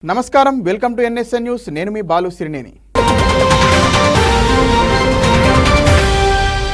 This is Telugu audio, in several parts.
నమస్కారం, వెల్కమ్ టు ఎన్ఎస్ఎన్ న్యూస్. నేను మీ బాలు సిరినేని.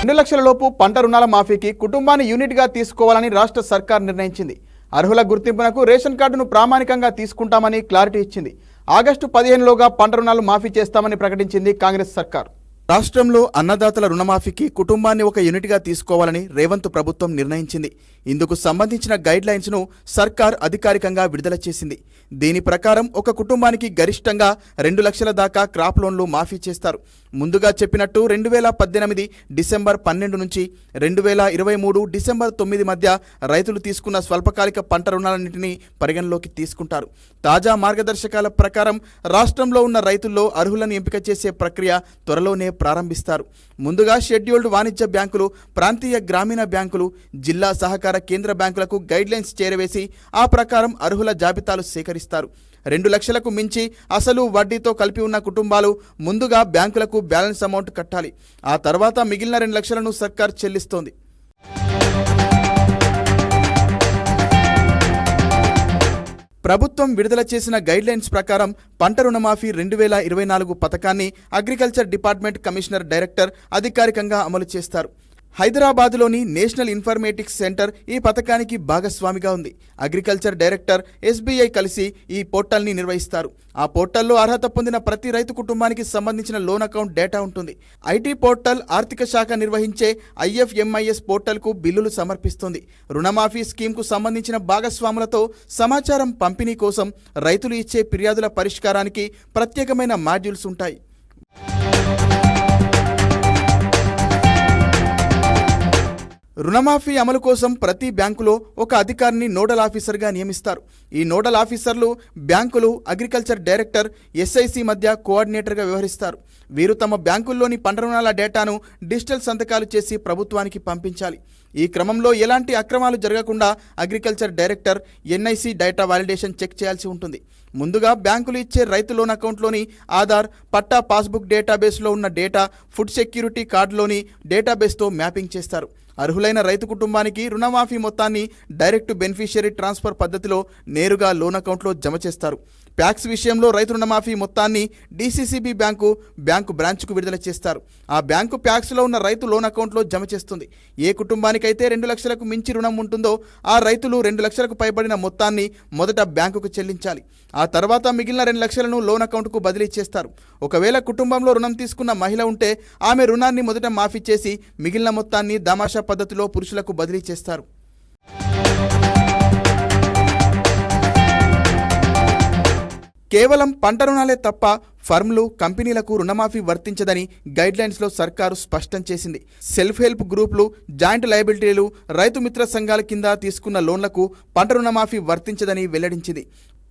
2 లక్షల లోపు పంట రుణాల మాఫీకి కుటుంబాన్ని యూనిట్గా తీసుకోవాలని రాష్ట్ర సర్కార్ నిర్ణయించింది. అర్హుల గుర్తింపునకు రేషన్ కార్డును ప్రామాణికంగా తీసుకుంటామని క్లారిటీ ఇచ్చింది. ఆగస్టు 15లోగా పంట రుణాలు మాఫీ చేస్తామని ప్రకటించింది కాంగ్రెస్ సర్కార్. రాష్ట్రంలో అన్నదాతల రుణమాఫీకి కుటుంబాన్ని ఒక యూనిట్గా తీసుకోవాలని రేవంత్ ప్రభుత్వం నిర్ణయించింది. ఇందుకు సంబంధించిన గైడ్ లైన్స్ ను సర్కార్ అధికారికంగా విడుదల చేసింది. దీని ప్రకారం ఒక కుటుంబానికి గరిష్టంగా 2 లక్షల దాకా క్రాప్ లోన్లు మాఫీ చేస్తారు. ముందుగా చెప్పినట్టు 2018 డిసెంబర్ 12 నుంచి 2023 డిసెంబర్ 9 మధ్య రైతులు తీసుకున్న స్వల్పకాలిక పంట రుణాలన్నింటినీ పరిగణలోకి తీసుకుంటారు. తాజా మార్గదర్శకాల ప్రకారం రాష్ట్రంలో ఉన్న రైతుల్లో అర్హులను ఎంపిక చేసే ప్రక్రియ త్వరలోనే ప్రారంభిస్తారు. ముందుగా షెడ్యూల్డ్ వాణిజ్య బ్యాంకులు, ప్రాంతీయ గ్రామీణ బ్యాంకులు, జిల్లా సహకార కేంద్ర బ్యాంకులకు గైడ్లైన్స్ చేరవేసి ఆ ప్రకారం అర్హుల జాబితాలు సేకరిస్తారు. 2 లక్షలకు మించి అసలు వడ్డీతో కలిపి ఉన్న కుటుంబాలు ముందుగా బ్యాంకులకు బ్యాలెన్స్ అమౌంట్ కట్టాలి. ఆ తర్వాత మిగిలిన 2 లక్షలను సర్కార్ చెల్లిస్తోంది. ప్రభుత్వం విడుదల చేసిన గైడ్లైన్స్ ప్రకారం పంట రుణమాఫీ 2024 పథకాన్ని అగ్రికల్చర్ డిపార్ట్మెంట్ కమిషనర్ డైరెక్టర్ అధికారికంగా అమలు చేస్తారు. హైదరాబాద్లోని నేషనల్ ఇన్ఫర్మేటిక్స్ సెంటర్ ఈ పథకానికి భాగస్వామిగా ఉంది. అగ్రికల్చర్ డైరెక్టర్, SBI కలిసి ఈ పోర్టల్ని నిర్వహిస్తారు. ఆ పోర్టల్లో అర్హత పొందిన ప్రతి రైతు కుటుంబానికి సంబంధించిన లోన్ అకౌంట్ డేటా ఉంటుంది. IT పోర్టల్ ఆర్థిక శాఖ నిర్వహించే IFMIS పోర్టల్కు బిల్లులు సమర్పిస్తుంది. రుణమాఫీ స్కీమ్కు సంబంధించిన భాగస్వాములతో సమాచారం పంపిణీ కోసం రైతులు ఇచ్చే ఫిర్యాదుల పరిష్కారానికి ప్రత్యేకమైన మాడ్యూల్స్ ఉంటాయి. రుణమాఫీ అమలు కోసం ప్రతి బ్యాంకులో ఒక అధికారిని నోడల్ ఆఫీసర్గా నియమిస్తారు. ఈ నోడల్ ఆఫీసర్లు బ్యాంకులు, అగ్రికల్చర్ డైరెక్టర్, SIC మధ్య కోఆర్డినేటర్గా వ్యవహరిస్తారు. వీరు తమ బ్యాంకుల్లోని పంట రుణాల డేటాను డిజిటల్ సంతకాలు చేసి ప్రభుత్వానికి పంపించాలి. ఈ క్రమంలో ఎలాంటి అక్రమాలు జరగకుండా agriculture director NIC data validation check చేయాల్సి ఉంటుంది. ముందుగా బ్యాంకులు ఇచ్చే రైతు లోన్ అకౌంట్లోని ఆధార్, పట్టా, పాస్బుక్ డేటాబేస్లో ఉన్న డేటా ఫుడ్ సెక్యూరిటీ కార్డులోని డేటాబేస్తో మ్యాపింగ్ చేస్తారు. అర్హులైన రైతు కుటుంబానికి రుణమాఫీ మొత్తాన్ని డైరెక్ట్ బెనిఫిషియరీ ట్రాన్స్ఫర్ పద్ధతిలో నేరుగా లోన్ అకౌంట్లో జమ చేస్తారు. ప్యాక్స్ విషయంలో రైతు రుణమాఫీ మొత్తాన్ని DCCB బ్యాంకు బ్రాంచ్కు విడుదల చేస్తారు. ఆ బ్యాంకు ప్యాక్స్లో ఉన్న రైతు లోన్ అకౌంట్లో జమ చేస్తుంది. ఏ కుటుంబానికైతే 2 లక్షలకు మించి రుణం ఉంటుందో ఆ రైతులు 2 లక్షలకు పైబడిన మొత్తాన్ని మొదట బ్యాంకుకు చెల్లించాలి. ఆ తర్వాత మిగిలిన 2 లక్షలను లోన్ అకౌంట్కు బదిలీ చేస్తారు. ఒకవేళ కుటుంబంలో రుణం తీసుకున్న మహిళ ఉంటే ఆమె రుణాన్ని మొదట మాఫీ చేసి మిగిలిన మొత్తాన్ని దామాషా పద్ధతిలో పురుషులకు బదిలీ చేస్తారు. కేవలం పంట రుణాలే తప్ప ఫర్మ్లు, కంపెనీలకు రుణమాఫీ వర్తించదని గైడ్లైన్స్లో సర్కారు స్పష్టం చేసింది. సెల్ఫ్ హెల్ప్ గ్రూపులు, జాయింట్ లయబిలిటీలు, రైతు మిత్ర సంఘాల కింద తీసుకున్న లోన్లకు పంట రుణమాఫీ వర్తించదని వెల్లడించింది.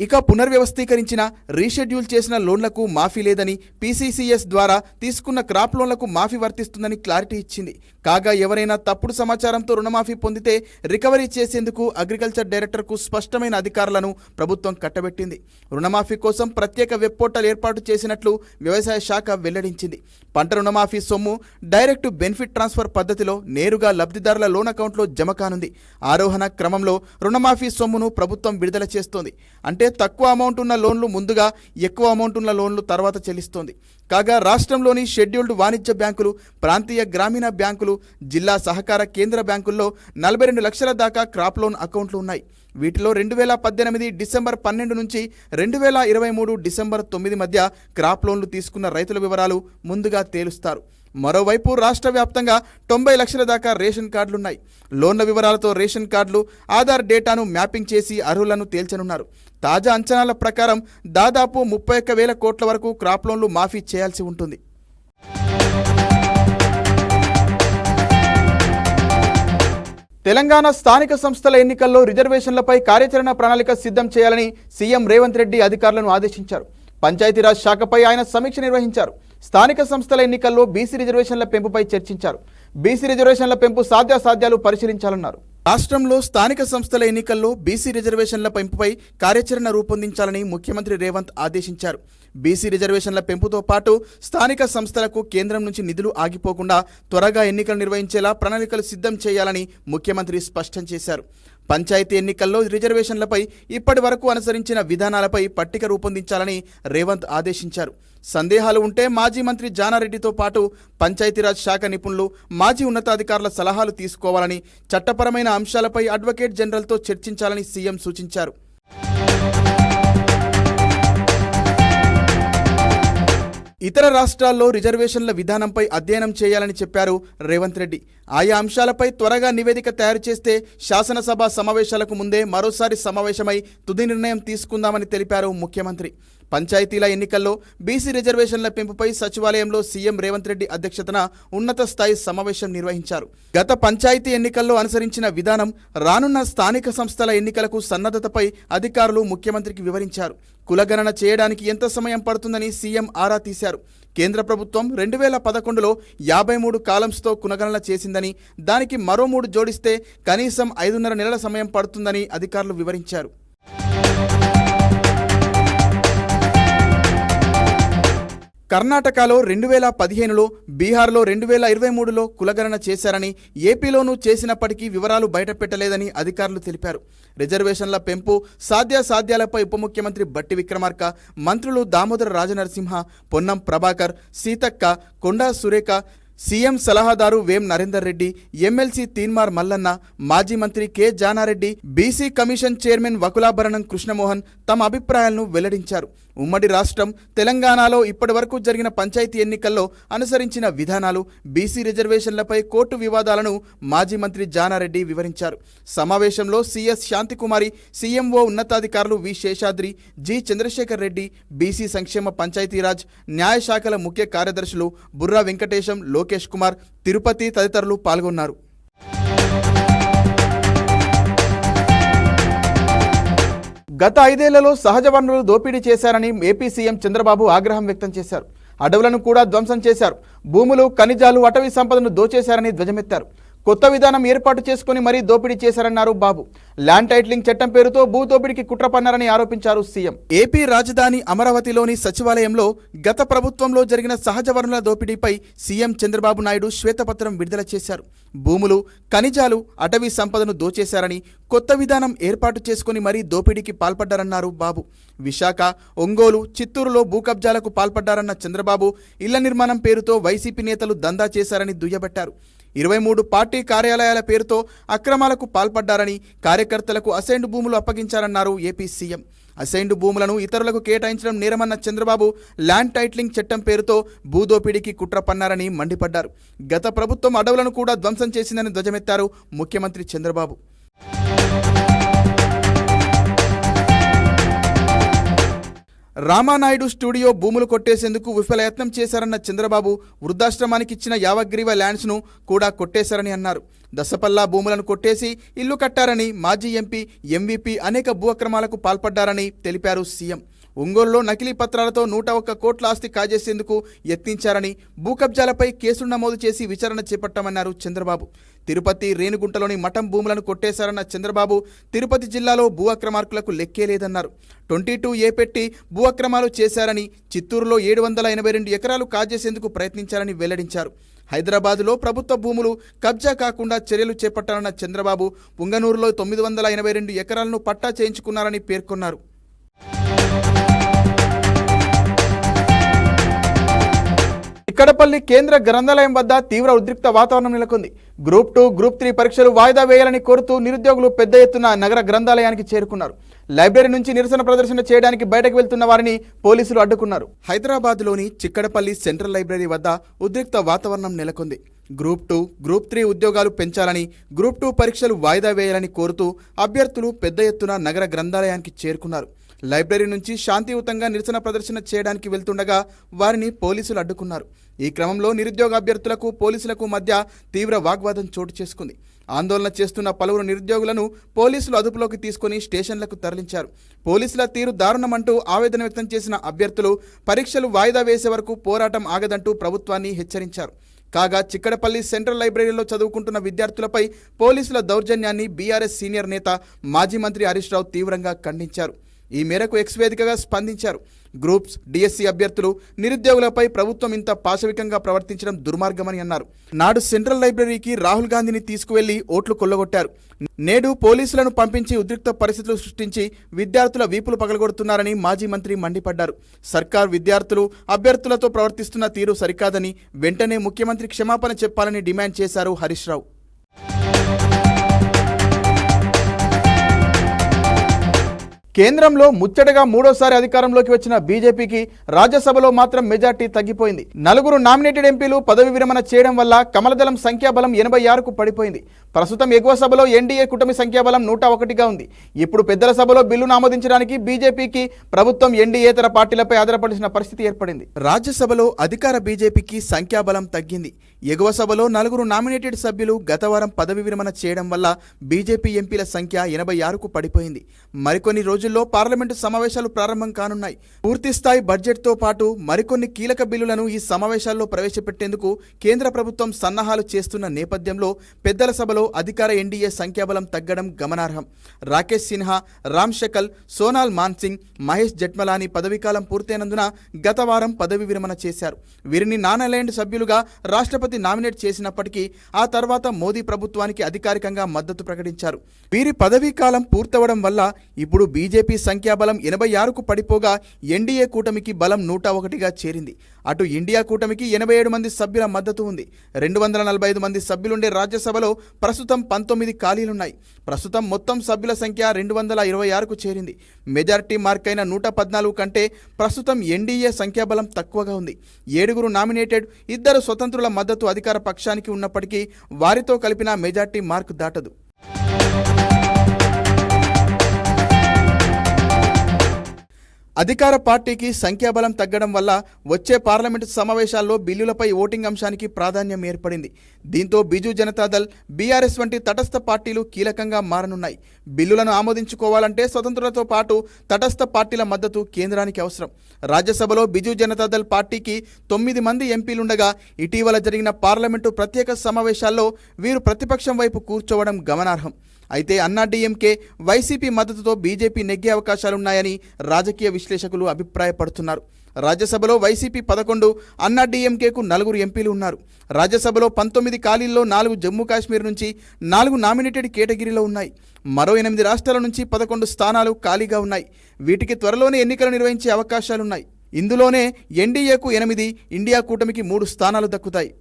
ఇక పునర్వ్యవస్థీకరించిన, రీషెడ్యూల్ చేసిన లోన్లకు మాఫీ లేదని, PCCS ద్వారా తీసుకున్న క్రాప్ లోన్లకు మాఫీ వర్తిస్తుందని క్లారిటీ ఇచ్చింది. కాగా ఎవరైనా తప్పుడు సమాచారంతో రుణమాఫీ పొందితే రికవరీ చేసేందుకు అగ్రికల్చర్ డైరెక్టర్కు స్పష్టమైన అధికారాలను ప్రభుత్వం కట్టబెట్టింది. రుణమాఫీ కోసం ప్రత్యేక వెబ్ పోర్టల్ ఏర్పాటు చేసినట్లు వ్యవసాయ శాఖ వెల్లడించింది. పంట రుణమాఫీ సొమ్ము డైరెక్ట్ బెనిఫిట్ ట్రాన్స్ఫర్ పద్ధతిలో నేరుగా లబ్ధిదారుల లోన్ అకౌంట్లో జమ కానుంది. ఆరోహణ క్రమంలో రుణమాఫీ సొమ్మును ప్రభుత్వం విడుదల చేస్తోంది. అంటే తక్కువ అమౌంట్ ఉన్న లోన్లు ముందుగా, ఎక్కువ అమౌంట్ ఉన్న లోన్లు తర్వాత చెల్లిస్తోంది. కాగా రాష్ట్రంలోని షెడ్యూల్డ్ వాణిజ్య బ్యాంకులు, ప్రాంతీయ గ్రామీణ బ్యాంకులు, జిల్లా సహకార కేంద్ర బ్యాంకుల్లో 42 లక్షల దాకా క్రాప్ లోన్ అకౌంట్లు ఉన్నాయి. వీటిలో 2018 డిసెంబర్ 12 నుంచి 2023 డిసెంబర్ 9 మధ్య క్రాప్ లోన్లు తీసుకున్న రైతుల వివరాలు ముందుగా తేలుస్తారు. మరోవైపు రాష్ట్ర వ్యాప్తంగా 90 లక్షల దాకా రేషన్ కార్డులున్నాయి. లోన్ల వివరాలతో రేషన్ కార్డులు, ఆధార్ డేటాను మ్యాపింగ్ చేసి అర్హులను తేల్చనున్నారు. తాజా అంచనాల ప్రకారం దాదాపు 31,000 కోట్ల వరకు క్రాప్ లోన్లు మాఫీ చేయాల్సి ఉంటుంది. తెలంగాణ స్థానిక సంస్థల ఎన్నికల్లో రిజర్వేషన్లపై కార్యాచరణ ప్రణాళిక సిద్ధం చేయాలని సీఎం రేవంత్ రెడ్డి అధికారులను ఆదేశించారు. పంచాయతీరాజ్ శాఖపై ఆయన సమీక్ష నిర్వహించారు. స్థానిక సంస్థల ఎన్నికల్లో బీసీ రిజర్వేషన్ల పెంపుపై చర్చించారు. బీసీ రిజర్వేషన్ల పెంపు సాధ్యాసాధ్యాలు పరిశీలించాలన్నారు. రాష్ట్రంలో స్థానిక సంస్థల ఎన్నికల్లో బీసీ రిజర్వేషన్ల పెంపుపై కార్యాచరణ రూపొందించాలని ముఖ్యమంత్రి రేవంత్ ఆదేశించారు. బీసీ రిజర్వేషన్ల పెంపుతో పాటు స్థానిక సంస్థలకు కేంద్రం నుంచి నిధులు ఆగిపోకుండా త్వరగా ఎన్నికలు నిర్వహించేలా ప్రణాళికలు సిద్ధం చేయాలని ముఖ్యమంత్రి స్పష్టం చేశారు. పంచాయతీ ఎన్నికల్లో రిజర్వేషన్లపై ఇప్పటి వరకు అనుసరించిన విధానాలపై పట్టిక రూపొందించాలని రేవంత్ ఆదేశించారు. సందేహాలు ఉంటే మాజీ మంత్రి జానారెడ్డితో పాటు పంచాయతీరాజ్ శాఖ నిపుణులు, మాజీ ఉన్నతాధికారుల సలహాలు తీసుకోవాలని, చట్టపరమైన అంశాలపై అడ్వకేట్ జనరల్తో చర్చించాలని సీఎం సూచించారు. ఇతర రాష్ట్రాల్లో రిజర్వేషన్ల విధానంపై అధ్యయనం చేయాలని చెప్పారు రేవంత్ రెడ్డి. ఆయా అంశాలపై త్వరగా నివేదిక తయారు చేస్తే శాసనసభ సమావేశాలకు ముందే మరోసారి సమావేశమై తుది నిర్ణయం తీసుకుందామని తెలిపారు ముఖ్యమంత్రి. పంచాయతీల ఎన్నికల్లో బీసీ రిజర్వేషన్ల పెంపుపై సచివాలయంలో సీఎం రేవంత్ రెడ్డి అధ్యక్షతన ఉన్నత స్థాయి సమావేశం నిర్వహించారు. గత పంచాయతీ ఎన్నికల్లో అనుసరించిన విధానం రానున్న స్థానిక సంస్థల ఎన్నికలకు సన్నద్ధతపై అధికారులు ముఖ్యమంత్రికి వివరించారు. కులగణన చేయడానికి ఎంత సమయం పడుతుందని సీఎం ఆరా తీశారు. కేంద్ర ప్రభుత్వం 2011లో 53 కాలమ్స్తో కులగణన చేసిందని, దానికి మరో 3 జోడిస్తే కనీసం 5.5 నెలల సమయం పడుతుందని అధికారులు వివరించారు. కర్ణాటకలో 2015లో, బీహార్లో 2023లో కులగణన చేశారని, ఏపీలోనూ చేసినప్పటికీ వివరాలు బయటపెట్టలేదని అధికారులు తెలిపారు. రిజర్వేషన్ల పెంపు సాధ్యాసాధ్యాలపై ఉప ముఖ్యమంత్రి బట్టి విక్రమార్క, మంత్రులు దామోదర రాజనరసింహ, పొన్నం ప్రభాకర్, సీతక్క, కొండా సురేఖ, సీఎం సలహాదారు వేం నరేందర్ రెడ్డి, ఎమ్మెల్సీ తీన్మార్ మల్లన్న, మాజీ మంత్రి K Janareddy, BC commission chairman Vakulabharanam Krishnamohan తమ అభిప్రాయాలను వెల్లడించారు. ఉమ్మడి రాష్ట్రం తెలంగాణలో ఇప్పటివరకు జరిగిన పంచాయతీ ఎన్నికల్లో అనుసరించిన విధానాలు, బీసీ రిజర్వేషన్లపై కోర్టు వివాదాలను మాజీ మంత్రి జానారెడ్డి వివరించారు. సమావేశంలో సీఎస్ శాంతికుమారి, సీఎంఓ ఉన్నతాధికారులు వి శేషాద్రి, జి చంద్రశేఖర్ రెడ్డి, బీసీ సంక్షేమ పంచాయతీరాజ్, న్యాయశాఖల ముఖ్య కార్యదర్శులు బుర్రా వెంకటేశం, లోకేష్ కుమార్, తిరుపతి తదితరులు పాల్గొన్నారు. గత 5 ఏళ్లలో సహజ వనరులు దోపిడీ చేశారని ఏపీ సీఎం చంద్రబాబు ఆగ్రహం వ్యక్తం చేశారు. అడవులను కూడా ధ్వంసం చేశారు. భూములు, ఖనిజాలు, అటవీ సంపదను దోచేశారని ధ్వజమెత్తారు. కొత్త విధానం ఏర్పాటు చేసుకుని మరీ దోపిడీ చేశారన్నారు బాబు. ల్యాండ్ టైటిలింగ్ చట్టం పేరుతో భూ దోపిడీకి కుట్ర పన్నారని ఆరోపించారు సీఎం. ఏపీ రాజధాని అమరావతిలోని సచివాలయంలో గత ప్రభుత్వంలో జరిగిన సహజ వనరుల దోపిడీపై సీఎం చంద్రబాబు నాయుడు శ్వేతపత్రం విడుదల చేశారు. భూములు, ఖనిజాలు, అటవీ సంపదను దోచేశారని, కొత్త విధానం ఏర్పాటు చేసుకుని మరీ దోపిడీకి పాల్పడ్డారన్నారు బాబు. విశాఖ, ఒంగోలు, చిత్తూరులో భూ కబ్జాలకు పాల్పడ్డారన్న చంద్రబాబు ఇళ్ల నిర్మాణం పేరుతో వైసీపీ నేతలు దందా చేశారని దుయ్యబట్టారు. 23 పార్టీ కార్యాలయాల పేరుతో అక్రమాలకు పాల్పడ్డారని, కార్యకర్తలకు అసైన్డ్ భూములు అప్పగించారన్నారు ఏపీ సీఎం. అసైన్డ్ భూములను ఇతరులకు కేటాయించడం నేరమన్న చంద్రబాబు ల్యాండ్ టైటిలింగ్ చట్టం పేరుతో భూదోపిడీకి కుట్ర పన్నారని మండిపడ్డారు. గత ప్రభుత్వం అడవులను కూడా ధ్వంసం చేసిందని ధ్వజమెత్తారు ముఖ్యమంత్రి చంద్రబాబు. రామానాయుడు స్టూడియో భూములు కొట్టేసేందుకు విఫలయత్నం చేశారన్న చంద్రబాబు వృద్ధాశ్రమానికి ఇచ్చిన యావగ్రీవ ల్యాండ్స్ను కూడా కొట్టేశారని అన్నారు. దశపల్లా భూములను కొట్టేసి ఇల్లు కట్టారని, మాజీ ఎంపీ, ఎంవీపీ అనేక భూ అక్రమాలకు పాల్పడ్డారని తెలిపారు సీఎం. ఒంగోలులో నకిలీ పత్రాలతో 101 కోట్ల ఆస్తి కాజేసేందుకు యత్నించారని, భూ కబ్జాలపై కేసులు నమోదు చేసి విచారణ చేపట్టామన్నారు చంద్రబాబు. తిరుపతి, రేణిగుంటలోని మఠం భూములను కొట్టేశారన్న చంద్రబాబు తిరుపతి జిల్లాలో భూ అక్రమార్కులకు లెక్కే లేదన్నారు. 22A పెట్టి భూ అక్రమాలు చేశారని, చిత్తూరులో 782 ఎకరాలు కాజేసేందుకు ప్రయత్నించారని వెల్లడించారు. హైదరాబాదులో ప్రభుత్వ భూములు కబ్జా కాకుండా చర్యలు చేపట్టాలన్న చంద్రబాబు పుంగనూరులో 982 ఎకరాలను పట్టా చేయించుకున్నారని పేర్కొన్నారు. ఇక్కడపల్లి కేంద్ర గ్రంథాలయం వద్ద తీవ్ర ఉద్రిక్త వాతావరణం నెలకొంది. గ్రూప్ 2, గ్రూప్ 3 పరీక్షలు వాయిదా వేయాలని కోరుతూ నిరుద్యోగులు పెద్ద ఎత్తున నగర గ్రంథాలయానికి చేరుకున్నారు. లైబ్రరీ నుంచి నిరసన ప్రదర్శన చేయడానికి బయటకు వెళ్తున్న వారిని పోలీసులు అడ్డుకున్నారు. హైదరాబాద్లోని చిక్కడపల్లి సెంట్రల్ లైబ్రరీ వద్ద ఉద్రిక్త వాతావరణం నెలకొంది. గ్రూప్ 2, గ్రూప్ 3 ఉద్యోగాలు పెంచాలని, గ్రూప్ 2 పరీక్షలు వాయిదా వేయాలని కోరుతూ అభ్యర్థులు పెద్ద ఎత్తున నగర గ్రంథాలయానికి చేరుకున్నారు. లైబ్రరీ నుంచి శాంతియుతంగా నిరసన ప్రదర్శన చేయడానికి వెళ్తుండగా వారిని పోలీసులు అడ్డుకున్నారు. ఈ క్రమంలో నిరుద్యోగ అభ్యర్థులకు పోలీసులకు మధ్య తీవ్ర వాగ్వాదం చోటు చేసుకుంది. ఆందోళన చేస్తున్న పలువురు నిరుద్యోగులను పోలీసులు అదుపులోకి తీసుకుని స్టేషన్లకు తరలించారు. పోలీసుల తీరు దారుణమంటూ ఆవేదన వ్యక్తం చేసిన అభ్యర్థులు పరీక్షలు వాయిదా వేసే వరకు పోరాటం ఆగదంటూ ప్రభుత్వాన్ని హెచ్చరించారు. కాగా చిక్కడపల్లి సెంట్రల్ లైబ్రరీలో చదువుకుంటున్న విద్యార్థులపై పోలీసుల దౌర్జన్యాన్ని బీఆర్ఎస్ సీనియర్ నేత, మాజీ మంత్రి హరీష్ రావు తీవ్రంగా ఖండించారు. ఈ మేరకు ఎక్స్ వేదికగా స్పందించారు. గ్రూప్స్, డిఎస్సి అభ్యర్థులు, నిరుద్యోగులపై ప్రభుత్వం ఇంత పాశవికంగా ప్రవర్తించడం దుర్మార్గమని అన్నారు. నాడు సెంట్రల్ లైబ్రరీకి రాహుల్ గాంధీని తీసుకువెళ్లి ఓట్లు కొల్లగొట్టారు. నేడు పోలీసులను పంపించి ఉద్రిక్త పరిస్థితులు సృష్టించి విద్యార్థుల వీపులు పగలగొడుతున్నారని మాజీ మంత్రి మండిపడ్డారు. సర్కార్ విద్యార్థులు, అభ్యర్థులతో ప్రవర్తిస్తున్న తీరు సరికాదని వెంటనే ముఖ్యమంత్రి క్షమాపణ చెప్పాలని డిమాండ్ చేశారు హరీష్ రావు. కేంద్రంలో ముచ్చటగా మూడోసారి అధికారంలోకి వచ్చిన బీజేపీకి రాజ్యసభలో మాత్రం మెజార్టీ తగ్గిపోయింది. 4 నామినేటెడ్ ఎంపీలు పదవి విరమణ చేయడం వల్ల కమలదళం సంఖ్యాబలం 86కు పడిపోయింది. ప్రస్తుతం ఎగువ సభలో ఎన్డీఏ కూటమి సంఖ్యాబలం 101గా ఉంది. ఇప్పుడు పెద్దల సభలో బిల్లును ఆమోదించడానికి బీజేపీకి ప్రభుత్వం ఎన్డీఏతర పార్టీలపై ఆధారపడాల్సిన పరిస్థితి ఏర్పడింది. రాజ్యసభలో అధికార బీజేపీకి సంఖ్యాబలం తగ్గింది. ఎగువ సభలో 4 నామినేటెడ్ సభ్యులు గత వారం పదవి విరమణ చేయడం వల్ల బీజేపీ ఎంపీల సంఖ్య 86కు పడిపోయింది. మరికొన్ని రోజుల్లో పార్లమెంటు సమావేశాలు ప్రారంభం కానున్నాయి. పూర్తిస్థాయి బడ్జెట్తో పాటు మరికొన్ని కీలక బిల్లులను ఈ సమావేశాల్లో ప్రవేశపెట్టేందుకు కేంద్ర ప్రభుత్వం సన్నాహాలు చేస్తున్న నేపథ్యంలో పెద్దల సభలో అధికార ఎన్డీఏ సంఖ్యాబలం తగ్గడం గమనార్హం. రాకేష్ సిన్హా, రామ్ శకల్, సోనాల్ మాన్సింగ్, మహేష్ జట్మలానీ పదవీకాలం పూర్తయినందున గత వారం పదవి విరమణ చేశారు. వీరిని నాన్ అలైన్డ్ సభ్యులుగా రాష్ట్రపతి నామినేట్ చేసినప్పటికీ ఆ తర్వాత మోదీ ప్రభుత్వానికి అధికారికంగా మద్దతు ప్రకటించారు. వీరి పదవీకాలం పూర్తవడం వల్ల ఇప్పుడు బీజేపీ సంఖ్యాబలం 86కు పడిపోగా ఎన్డీఏ కూటమికి బలం 101గా చేరింది. అటు ఇండియా కూటమికి 87 మంది సభ్యుల మద్దతు ఉంది. 245 మంది సభ్యులుండే రాజ్యసభలో ప్రస్తుతం 19 ఖాళీలున్నాయి. ప్రస్తుతం మొత్తం సభ్యుల సంఖ్య 226కు చేరింది. మెజారిటీ మార్కైన 114 కంటే ప్రస్తుతం ఎన్డీఏ సంఖ్యాబలం తక్కువగా ఉంది. 7 నామినేటెడ్, 2 స్వతంత్రుల మద్దతు అధికార పక్షానికి ఉన్నప్పటికీ వారితో కలిపిన మెజార్టీ మార్కు దాటదు. అధికార పార్టీకి సంఖ్యాబలం తగ్గడం వల్ల వచ్చే పార్లమెంటు సమావేశాల్లో బిల్లులపై ఓటింగ్ అంశానికి ప్రాధాన్యం ఏర్పడింది. దీంతో బిజు జనతాదళ్, బీఆర్ఎస్ వంటి తటస్థ పార్టీలు కీలకంగా మారనున్నాయి. బిల్లులను ఆమోదించుకోవాలంటే స్వతంత్రులతో పాటు తటస్థ పార్టీల మద్దతు కేంద్రానికి అవసరం. రాజ్యసభలో బిజు జనతాదళ్ పార్టీకి 9 మంది ఎంపీలుండగా ఇటీవల జరిగిన పార్లమెంటు ప్రత్యేక సమావేశాల్లో వీరు ప్రతిపక్షం వైపు కూర్చోవడం గమనార్హం. అయితే అన్నాడీఎంకే, వైసీపీ మద్దతుతో బీజేపీ నెగ్గే అవకాశాలున్నాయని రాజకీయ విశ్లేషకులు అభిప్రాయపడుతున్నారు. రాజ్యసభలో వైసీపీ 11, అన్నాడీఎంకేకు 4 ఎంపీలు ఉన్నారు. రాజ్యసభలో 19 ఖాళీల్లో 4 జమ్మూ కాశ్మీర్ నుంచి, 4 నామినేటెడ్ కేటగిరీలో ఉన్నాయి. మరో 8 రాష్ట్రాల నుంచి 11 స్థానాలు ఖాళీగా ఉన్నాయి. వీటికి త్వరలోనే ఎన్నికలు నిర్వహించే అవకాశాలున్నాయి. ఇందులోనే ఎన్డీఏకు 8, ఇండియా కూటమికి 3 స్థానాలు దక్కుతాయి.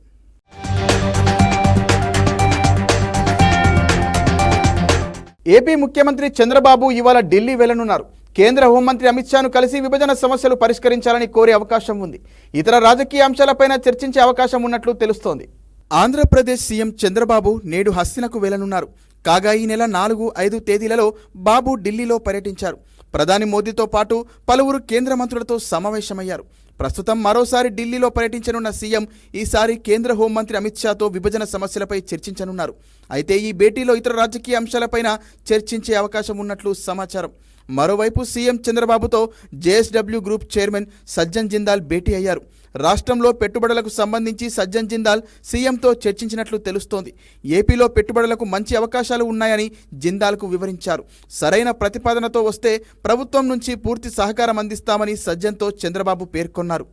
ఏపీ ముఖ్యమంత్రి చంద్రబాబు ఇవాళ ఢిల్లీ వెళ్లనున్నారు. కేంద్ర హోంమంత్రి అమిత్ షాను కలిసి విభజన సమస్యలు పరిష్కరించాలని కోరే అవకాశం ఉంది. ఇతర రాజకీయ అంశాలపైన చర్చించే అవకాశం ఉన్నట్లు తెలుస్తోంది. ఆంధ్రప్రదేశ్ సీఎం చంద్రబాబు నేడు హస్తినకు వెళ్లనున్నారు. కాగా ఈ నెల 4, 5 తేదీలలో బాబు ఢిల్లీలో పర్యటించారు. ప్రధాని మోదీతో పాటు పలువురు కేంద్ర మంత్రులతో సమావేశమయ్యారు. ప్రస్తుతం మరోసారి ఢిల్లీలో పర్యటించనున్న సీఎం ఈసారి కేంద్ర హోంమంత్రి అమిత్ షాతో విభజన సమస్యలపై చర్చించనున్నారు. అయితే ఈ భేటీలో ఇతర రాజకీయ అంశాలపైన చర్చించే అవకాశం ఉన్నట్లు సమాచారం. మరోవైపు సీఎం చంద్రబాబుతో JSW group chairman Sajjan Jindal భేటీ అయ్యారు. రాష్ట్రంలో పెట్టుబడులకు సంబంధించి సజ్జన్ జిందాల్ సీఎంతో చర్చించినట్లు తెలుస్తోంది. ఏపీలో పెట్టుబడులకు మంచి అవకాశాలు ఉన్నాయని జిందాల్కు వివరించారు. సరైన ప్రతిపాదనతో వస్తే ప్రభుత్వం నుంచి పూర్తి సహకారం అందిస్తామని సజ్జన్తో చంద్రబాబు పేర్కొన్నారు.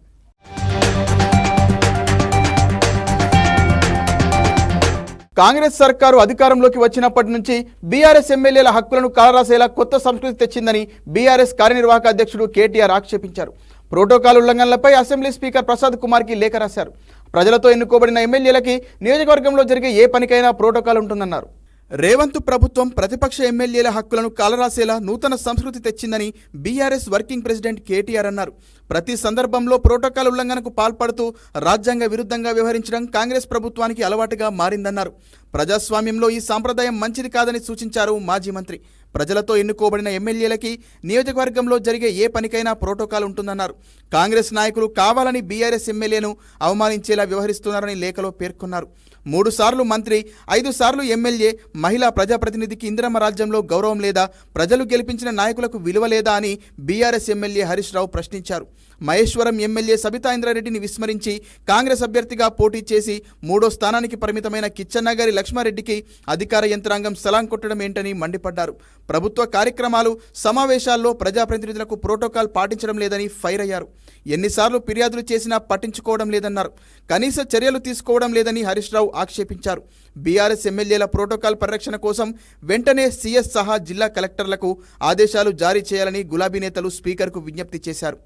కాంగ్రెస్ సర్కారు అధికారంలోకి వచ్చినప్పటి నుంచి బీఆర్ఎస్ ఎమ్మెల్యేల హక్కులను కాలరాసేలా కొత్త సంస్కృతి తెచ్చిందని బీఆర్ఎస్ కార్యనిర్వాహక అధ్యక్షుడు కేటీఆర్ ఆక్షేపించారు. ప్రోటోకాల్ ఉల్లంఘనలపై అసెంబ్లీ స్పీకర్ ప్రసాద్ కుమార్కి లేఖ రాశారు. ప్రజలతో ఎన్నుకోబడిన ఎమ్మెల్యేలకి నియోజకవర్గంలో జరిగే ఏ పనికైనా ప్రోటోకాల్ ఉంటుందన్నారు. రేవంత్ ప్రభుత్వం ప్రతిపక్ష ఎమ్మెల్యేల హక్కులను కాలరాసేలా నూతన సంస్కృతి తెచ్చిందని బీఆర్ఎస్ వర్కింగ్ ప్రెసిడెంట్ కేటీఆర్ అన్నారు. ప్రతి సందర్భంలో ప్రోటోకాల్ ఉల్లంఘనకు పాల్పడుతూ రాజ్యాంగ విరుద్ధంగా వ్యవహరించడం కాంగ్రెస్ ప్రభుత్వానికి అలవాటుగా మారిందన్నారు. ప్రజాస్వామ్యంలో ఈ సాంప్రదాయం మంచిది కాదని సూచించారు మాజీ మంత్రి. ప్రజలతో ఎన్నుకోబడిన ఎమ్మెల్యేలకి నియోజకవర్గంలో జరిగే ఏ పనికైనా ప్రోటోకాల్ ఉంటుందన్నారు. కాంగ్రెస్ నాయకులు కావాలని బీఆర్ఎస్ ఎమ్మెల్యేను అవమానించేలా వ్యవహరిస్తున్నారని లేఖలో పేర్కొన్నారు. 3 సార్లు మంత్రి, 5 సార్లు ఎమ్మెల్యే, మహిళా ప్రజాప్రతినిధికి ఇందిరమ్మ రాజ్యంలో గౌరవం లేదా? ప్రజలు గెలిపించిన నాయకులకు విలువ లేదా అని బీఆర్ఎస్ ఎమ్మెల్యే హరీష్ రావు ప్రశ్నించారు. మహేశ్వరం ఎమ్మెల్యే సబితా ఇంద్రారెడ్డిని విస్మరించి కాంగ్రెస్ అభ్యర్థిగా పోటీ చేసి 3వ స్థానానికి పరిమితమైన కిచ్చన్నగారి లక్ష్మారెడ్డికి అధికార యంత్రాంగం సలాం కొట్టడం ఏంటని మండిపడ్డారు. ప్రభుత్వ కార్యక్రమాలు, సమావేశాల్లో ప్రజాప్రతినిధులకు ప్రోటోకాల్ పాటించడం లేదని ఫైర్ అయ్యారు. ఎన్నిసార్లు ఫిర్యాదులు చేసినా పట్టించుకోవడం లేదన్నారు. కనీస చర్యలు తీసుకోవడం లేదని హరీష్ రావు ఆక్షేపించారు. బీఆర్ఎస్ ఎమ్మెల్యేల ప్రోటోకాల్ పరిరక్షణ కోసం వెంటనే సీఎస్ సహా జిల్లా కలెక్టర్లకు ఆదేశాలు జారీ చేయాలని గులాబీ నేతలు స్పీకర్కు విజ్ఞప్తి చేశారు.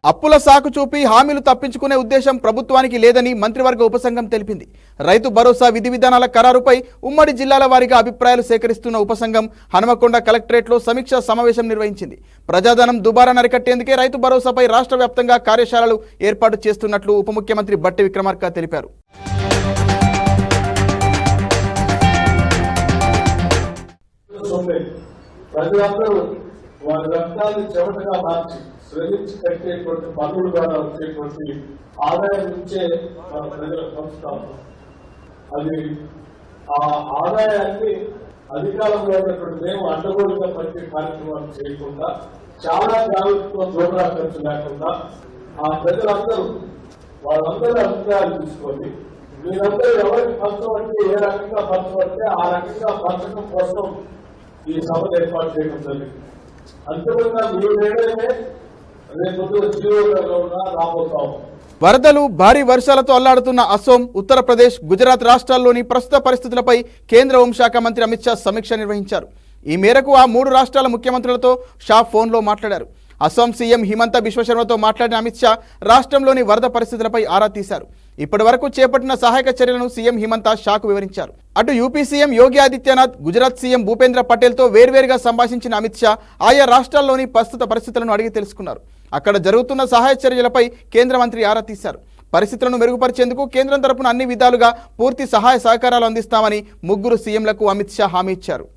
అప్పుల సాకు చూపి హామీలు తప్పించుకునే ఉద్దేశం ప్రభుత్వానికి లేదని మంత్రివర్గ ఉపసంఘం తెలిపింది. రైతు భరోసా విధి విధానాల ఖరారుపై ఉమ్మడి జిల్లాల వారీగా అభిప్రాయాలు సేకరిస్తున్న ఉపసంఘం హనుమకొండ కలెక్టరేట్లో సమీక్షా సమావేశం నిర్వహించింది. ప్రజాధనం దుబారా నరికట్టేందుకే రైతు భరోసాపై రాష్ట్ర వ్యాప్తంగా కార్యశాలలు ఏర్పాటు చేస్తున్నట్లు ఉప ముఖ్యమంత్రి బట్టి విక్రమార్క తెలిపారు. ప్రజలందరూ వారి రక్తాన్ని చెమటగా మార్చి శ్రమించి కట్టేటువంటి పన్నుల ద్వారా వచ్చేటువంటి ఆదాయం నుంచే మన ప్రజలకు పంచుతాం. అది ఆ ఆదాయాన్ని అధికారంలో ఉన్నటువంటి మేము అడ్డగోలుగా పట్టే కార్యక్రమాలు చేయకుండా చాలా జాగ్రత్తతో దూరా ఖర్చు లేకుండా ఆ ప్రజలందరూ వాళ్ళందరూ అభిప్రాయాలు తీసుకొని మీరందరూ ఎవరికి పంచబడితే ఏ రకంగా పంచబడితే ఆ రకంగా పంచడం కోసం ఈ సభను ఏర్పాటు చేయడం జరిగింది. అంతేకాకుండా మీరేమైతే రేపు జీవోగా రాబోతాం. వరదలు, భారీ వర్షాలతో అల్లాడుతున్న అసోం, ఉత్తరప్రదేశ్, గుజరాత్ రాష్ట్రాల్లోని ప్రస్తుత పరిస్థితులపై కేంద్ర హోంశాఖ మంత్రి అమిత్ షా సమీక్ష నిర్వహించారు. ఈ మేరకు ఆ 3 రాష్ట్రాల ముఖ్యమంత్రులతో షా ఫోన్లో మాట్లాడారు. అసోం సీఎం హిమంత బిశ్వశర్మతో మాట్లాడిన అమిత్ షా రాష్ట్రంలోని వరద పరిస్థితులపై ఆరా తీశారు. ఇప్పటి వరకు చేపట్టిన సహాయక చర్యలను సీఎం హిమంత షాకు వివరించారు. అటు UP CM Yogi Adityanath, Gujarat CM Bhupendra పటేల్తో వేర్వేరుగా సంభాషించిన అమిత్ షా ఆయా రాష్ట్రాల్లోని ప్రస్తుత పరిస్థితులను అడిగి తెలుసుకున్నారు. అక్కడ జరుగుతున్న సహాయ చర్యలపై కేంద్ర మంత్రి ఆరా తీశారు. పరిస్థితులను మెరుగుపరిచేందుకు కేంద్రం తరపున అన్ని విధాలుగా పూర్తి సహాయ సహకారాలు అందిస్తామని 3 సీఎంలకు అమిత్ షా హామీ ఇచ్చారు.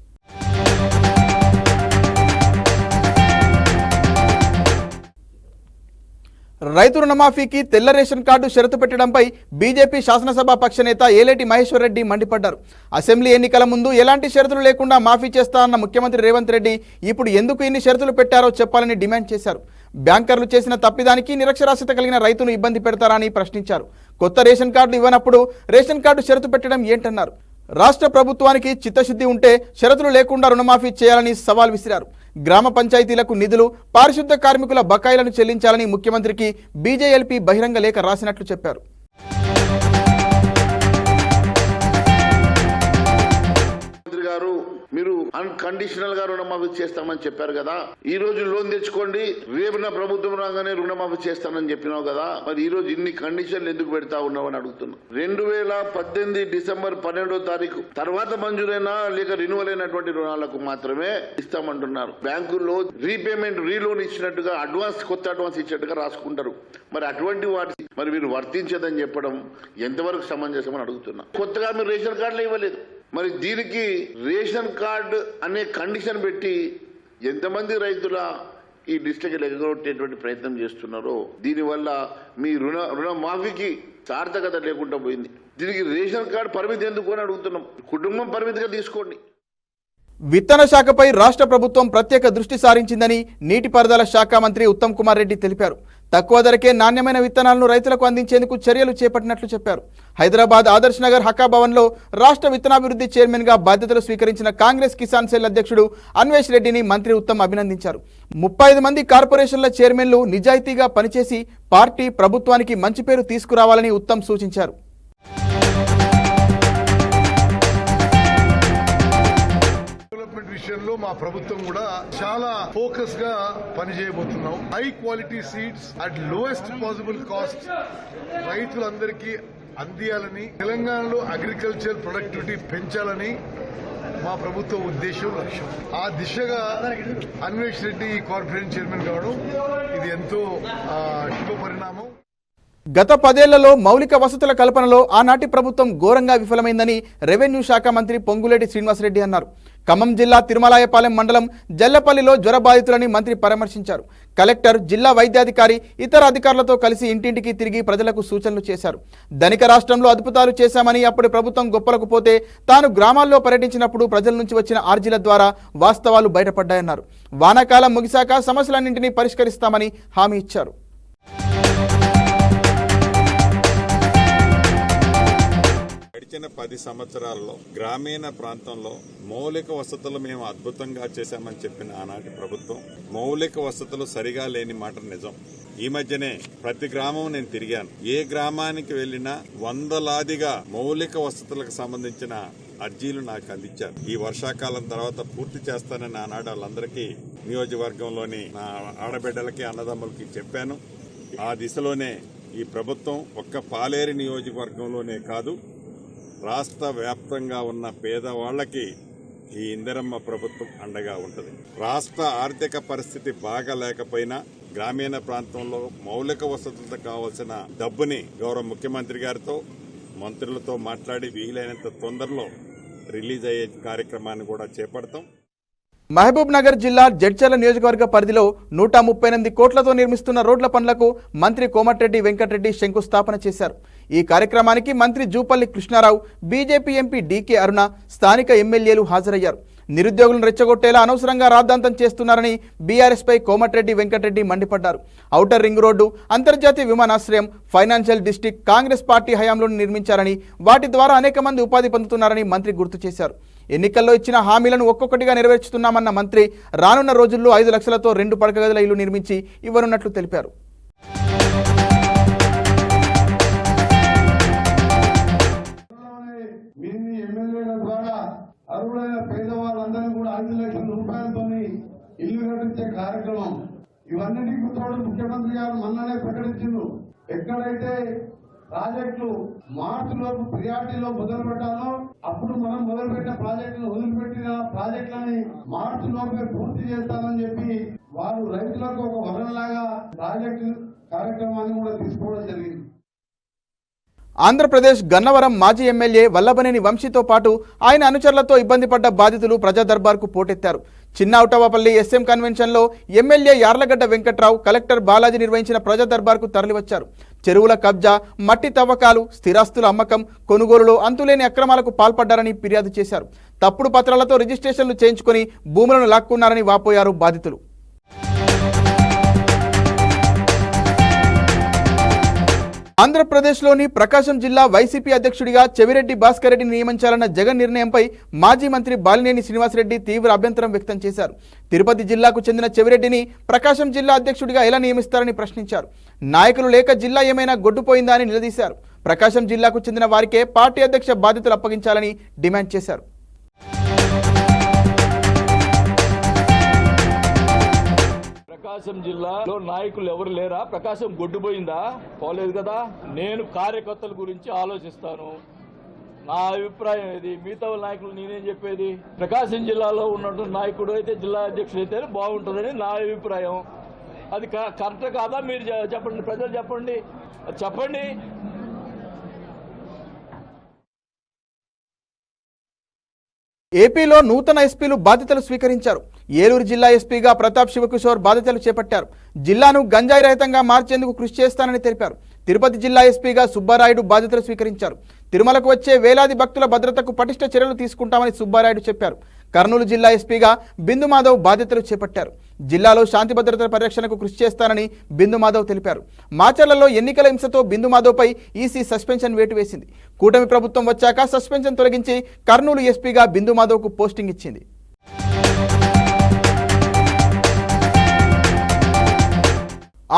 రైతు రుణమాఫీకి తెల్ల రేషన్ కార్డు షరతు పెట్టడంపై బీజేపీ శాసనసభ పక్ష నేత ఏలేటి మహేశ్వర్ రెడ్డి మండిపడ్డారు. అసెంబ్లీ ఎన్నికల ముందు ఎలాంటి షరతులు లేకుండా మాఫీ చేస్తారన్న ముఖ్యమంత్రి రేవంత్ రెడ్డి ఇప్పుడు ఎందుకు ఇన్ని షరతులు పెట్టారో చెప్పాలని డిమాండ్ చేశారు. బ్యాంకర్లు చేసిన తప్పిదానికి నిరక్షరాస్యత కలిగిన రైతును ఇబ్బంది పెడతారని ప్రశ్నించారు. కొత్త రేషన్ కార్డులు ఇవ్వనప్పుడు రేషన్ కార్డు షరతు పెట్టడం ఏంటన్నారు. రాష్ట్ర ప్రభుత్వానికి చిత్తశుద్ధి ఉంటే షరతులు లేకుండా రుణమాఫీ చేయాలని సవాల్ విసిరారు. గ్రామ పంచాయతీలకు నిధులు, పారిశుద్ధ కార్మికుల బకాయిలను చెల్లించాలని ముఖ్యమంత్రికి బీజేఎల్పీ బహిరంగ లేఖ రాసినట్లు చెప్పారు. మీరు అన్కండిషనల్ గా రుణమాఫీ చేస్తామని చెప్పారు కదా. ఈ రోజు లోన్ తెచ్చుకోండి, రేపు నా ప్రభుత్వం రాగానే రుణమాఫీ చేస్తానని చెప్పినావు కదా. మరి ఈ రోజు ఇన్ని కండిషన్లు ఎందుకు పెడతా ఉన్నావు అని అడుగుతున్నా. 2018 డిసెంబర్ 12వ తారీఖు తర్వాత మంజూరైన లేక రిన్యూవల్ అయినటువంటి రుణాలకు మాత్రమే ఇస్తామంటున్నారు. బ్యాంకుల్లో రీపేమెంట్, రీలోన్ ఇచ్చినట్టుగా కొత్త అడ్వాన్స్ ఇచ్చినట్టుగా రాసుకుంటారు. మరి అటువంటి వాటి మరి మీరు వర్తించదని చెప్పడం ఎంతవరకు సమంజసమని అడుగుతున్నా. కొత్తగా మీరు రేషన్ కార్డులు ఇవ్వలేదు. మరి దీనికి రేషన్ కార్డు అనే కండిషన్ పెట్టి ఎంతమంది రైతుల ఈ డిస్ట్రిక్ట్ ఎగగొట్టేటువంటి ప్రయత్నం చేస్తున్నారో దీనివల్ల మీ రుణ మాఫీకి సార్థకత లేకుండా పోయింది. దీనికి రేషన్ కార్డు పరిమితి ఎందుకు అని అడుగుతున్నాం. కుటుంబం పరిమితిగా తీసుకోండి. విత్తన శాఖపై రాష్ట్ర ప్రభుత్వం ప్రత్యేక దృష్టి సారించిందని నీటిపారుదల శాఖ మంత్రి ఉత్తమ్ కుమార్ రెడ్డి తెలిపారు. తక్కువ ధరకే నాణ్యమైన విత్తనాలను రైతులకు అందించేందుకు చర్యలు చేపట్టినట్లు చెప్పారు. హైదరాబాద్ ఆదర్శ్ నగర్ హక్కా భవన్లో రాష్ట్ర విత్తనాభివృద్ధి చైర్మన్ గా బాధ్యతలు స్వీకరించిన కాంగ్రెస్ కిసాన్ సెల్ అధ్యక్షుడు అన్వేష్ రెడ్డిని మంత్రి ఉత్తమ్ అభినందించారు. 35 మంది కార్పొరేషన్ల చైర్మన్లు నిజాయితీగా పనిచేసి పార్టీ, ప్రభుత్వానికి మంచి పేరు తీసుకురావాలని ఉత్తమ్ సూచించారు. విషయంలో మా ప్రభుత్వం కూడా చాలా ఫోకస్ గా పనిచేయబోతున్నాం. High quality seeds at lowest possible cost రైతులందరికీ అందియాలని, తెలంగాణలో అగ్రికల్చర్ ప్రొడక్టివిటీ పెంచాలని మా ప్రభుత్వ ఉద్దేశం, లక్ష్యం. ఆ దిశగా అన్వేష్ రెడ్డి కార్పొరేషన్ చైర్మన్ కావడం ఇది ఎంతో శుభ పరిణామం. గత 10 ఏళ్లలో మౌలిక వసతుల కల్పనలో ఆనాటి ప్రభుత్వం ఘోరంగా విఫలమైందని రెవెన్యూ శాఖ మంత్రి పొంగులేటి శ్రీనివాసరెడ్డి అన్నారు. ఖమ్మం జిల్లా తిరుమలాయపాలెం మండలం జల్లపల్లిలో జ్వర బాధితులని మంత్రి పరామర్శించారు. కలెక్టర్, జిల్లా వైద్యాధికారి, ఇతర అధికారులతో కలిసి ఇంటింటికి తిరిగి ప్రజలకు సూచనలు చేశారు. ధనిక రాష్ట్రంలో అద్భుతాలు చేశామని, అప్పటి ప్రభుత్వం గొప్పలకు పోతే తాను గ్రామాల్లో పర్యటించినప్పుడు ప్రజల నుంచి వచ్చిన ఆర్జీల ద్వారా వాస్తవాలు బయటపడ్డాయన్నారు. వానాకాలం ముగిశాక సమస్యలన్నింటినీ పరిష్కరిస్తామని హామీ ఇచ్చారు. గడిచిన 10 సంవత్సరాల్లో గ్రామీణ ప్రాంతంలో మౌలిక వసతులు మేము అద్భుతంగా చేశామని చెప్పిన ఆనాటి ప్రభుత్వం మౌలిక వసతులు సరిగా లేని మాట నిజం. ఈ మధ్యనే ప్రతి గ్రామం నేను తిరిగాను. ఏ గ్రామానికి వెళ్లినా వందలాదిగా మౌలిక వసతులకు సంబంధించిన అర్జీలు నాకు అందించారు. ఈ వర్షాకాలం తర్వాత పూర్తి చేస్తానని ఆనాడు వాళ్ళందరికీ నియోజకవర్గంలోని నా ఆడబిడ్డలకి, అన్నదమ్ములకి చెప్పాను. ఆ దిశలోనే ఈ ప్రభుత్వం ఒక్క పాలేరు నియోజకవర్గంలోనే కాదు, రాష్ట్ర వ్యాప్తంగా ఉన్న పేదవాళ్లకి ఈ ఇందిరమ్మ ప్రభుత్వం అండగా ఉంటుంది. రాష్ట్ర ఆర్థిక పరిస్థితి బాగా లేకపోయినా గ్రామీణ ప్రాంతంలో మౌలిక వసతులకు కావాల్సిన డబ్బుని గౌరవ ముఖ్యమంత్రి గారితో, మంత్రులతో మాట్లాడి వీలైనంత తొందరలో రిలీజ్ అయ్యే కార్యక్రమాన్ని కూడా చేపడతాం. మహబూబ్ నగర్ జిల్లా జడ్చర్ల నియోజకవర్గ పరిధిలో 138 కోట్లతో నిర్మిస్తున్న రోడ్ల పనులకు మంత్రి కోమటిరెడ్డి వెంకటరెడ్డి శంకుస్థాపన చేశారు. ఈ కార్యక్రమానికి మంత్రి Jupally Krishna Rao, BJP MP DK Aruna, స్థానిక ఎమ్మెల్యేలు హాజరయ్యారు. నిరుద్యోగులను రెచ్చగొట్టేలా అనవసరంగా రాద్ధాంతం చేస్తున్నారని బీఆర్ఎస్పై కోమటిరెడ్డి వెంకటరెడ్డి మండిపడ్డారు. ఔటర్ రింగ్ రోడ్డు, అంతర్జాతీయ విమానాశ్రయం, ఫైనాన్షియల్ డిస్టిక్ కాంగ్రెస్ పార్టీ హయాంలో నిర్మించారని, వాటి ద్వారా అనేక మంది ఉపాధి పొందుతున్నారని మంత్రి గుర్తు చేశారు. ఎన్నికల్లో ఇచ్చిన హామీలను ఒక్కొక్కటిగా నెరవేర్చుతున్నామన్న మంత్రి రానున్న రోజుల్లో 5 లక్షలతో 2 పడక గదుల ఇల్లు నిర్మించి ఇవ్వనున్నట్లు తెలిపారు. అర్హులైన పేదవాళ్ళందరినీ కూడా 5 లక్షల రూపాయలతో ఇల్లు కట్టించే కార్యక్రమం, ఇవన్నిటికీ తోడు ముఖ్యమంత్రి గారు మొన్ననే ప్రకటించారు. ఎక్కడైతే ప్రాజెక్టులు మార్చిలోపు ప్రియారిటీలో మొదలు పెట్టాలో అప్పుడు మనం మొదలుపెట్టిన ప్రాజెక్టులు వదిలిపెట్టిన ప్రాజెక్టులని మార్చిలోపే పూర్తి చేస్తామని చెప్పి వారు రైతులకు ఒక వరంలాగా ప్రాజెక్టు కార్యక్రమాన్ని కూడా తీసుకోవడం జరిగింది. ఆంధ్రప్రదేశ్ గన్నవరం మాజీ ఎమ్మెల్యే వల్లభనేని వంశీతో పాటు ఆయన అనుచరులతో ఇబ్బంది పడ్డ బాధితులు ప్రజా దర్బార్కు పోటెత్తారు. చిన్నౌటవపల్లి ఎస్ఎం కన్వెన్షన్లో ఎమ్మెల్యే యార్లగడ్డ వెంకట్రావు, కలెక్టర్ బాలాజీ నిర్వహించిన ప్రజా దర్బార్కు తరలివచ్చారు. చెరువుల కబ్జా, మట్టి తవ్వకాలు, స్థిరాస్తుల అమ్మకం, కొనుగోలులో అంతులేని అక్రమాలకు పాల్పడ్డారని ఫిర్యాదు చేశారు. తప్పుడు పత్రాలతో రిజిస్ట్రేషన్లు చేయించుకుని భూములను లాక్కున్నారని వాపోయారు బాధితులు. ఆంధ్రప్రదేశ్లోని ప్రకాశం జిల్లా వైసీపీ అధ్యక్షుడిగా చెవిరెడ్డి భాస్కర్ రెడ్డిని నియమించాలన్న జగన్ నిర్ణయంపై మాజీ మంత్రి బాలినేని శ్రీనివాసరెడ్డి తీవ్ర అభ్యంతరం వ్యక్తం చేశారు. తిరుపతి జిల్లాకు చెందిన చెవిరెడ్డిని ప్రకాశం జిల్లా అధ్యక్షుడిగా ఎలా నియమిస్తారని ప్రశ్నించారు. నాయకులు లేక జిల్లా ఏమైనా గొడ్డుపోయిందా అని నిలదీశారు. ప్రకాశం జిల్లాకు చెందిన వారికే పార్టీ అధ్యక్ష బాధ్యతలు అప్పగించాలని డిమాండ్ చేశారు. ప్రకాశం జిల్లాలో నాయకులు ఎవరు లేరా? ప్రకాశం గొడ్డుపోయిందా? పోలేదు కదా. నేను కార్యకర్తల గురించి ఆలోచిస్తాను. నా అభిప్రాయం ఇది. మిగతా నాయకులు నేనేం చెప్పేది? ప్రకాశం జిల్లాలో ఉన్నటువంటి నాయకుడు అయితే జిల్లా అధ్యక్షుడు అయితే బాగుంటుందని నా అభిప్రాయం. అది కరెక్ట్ కాదా? మీరు చెప్పండి, ప్రజలు చెప్పండి. చెప్పండి. ఏపీలో నూతన ఎస్పీలు బాధ్యతలు స్వీకరించారు. ఏలూరు జిల్లా ఎస్పీగా ప్రతాప్ శివకిషోర్ బాధ్యతలు చేపట్టారు. జిల్లాను గంజాయి రహితంగా మార్చేందుకు కృషి చేస్తానని తెలిపారు. తిరుపతి జిల్లా ఎస్పీగా సుబ్బారాయుడు బాధ్యతలు స్వీకరించారు. తిరుమలకు వచ్చే వేలాది భక్తుల భద్రతకు పటిష్ట చర్యలు తీసుకుంటామని సుబ్బారాయుడు చెప్పారు. కర్నూలు జిల్లా ఎస్పీగా బిందు మాధవ్ బాధ్యతలు చేపట్టారు. జిల్లాలో శాంతి భద్రతల పరిరక్షణకు కృషి చేస్తానని బిందు మాధవ్ తెలిపారు. మాచర్లలో ఎన్నికల హింసతో బిందు మాధవ్పై ఈసీ సస్పెన్షన్ వేటు వేసింది. కూటమి ప్రభుత్వం వచ్చాక సస్పెన్షన్ తొలగించి కర్నూలు ఎస్పీగా బిందు మాధవ్కు పోస్టింగ్ ఇచ్చింది.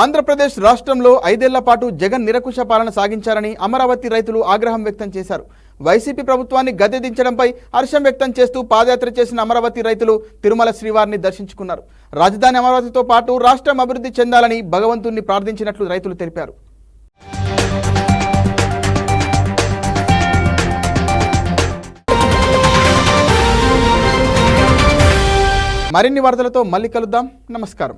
ఆంధ్రప్రదేశ్ రాష్ట్రంలో 5 ఏళ్ల పాటు జగన్ నిరకుశ పాలన సాగించారని అమరావతి రైతులు ఆగ్రహం వ్యక్తం చేశారు. వైసీపీ ప్రభుత్వాన్ని గద్దెదించడంపై హర్షం వ్యక్తం చేస్తూ పాదయాత్ర చేసిన అమరావతి రైతులు తిరుమల శ్రీవారిని దర్శించుకున్నారు. రాజధాని అమరావతితో పాటు రాష్ట్రం అభివృద్ధి చెందాలని భగవంతుణ్ణి ప్రార్థించినట్లు రైతులు తెలిపారు. మరిన్ని వార్తలతో మళ్ళీ కలుద్దాం. నమస్కారం.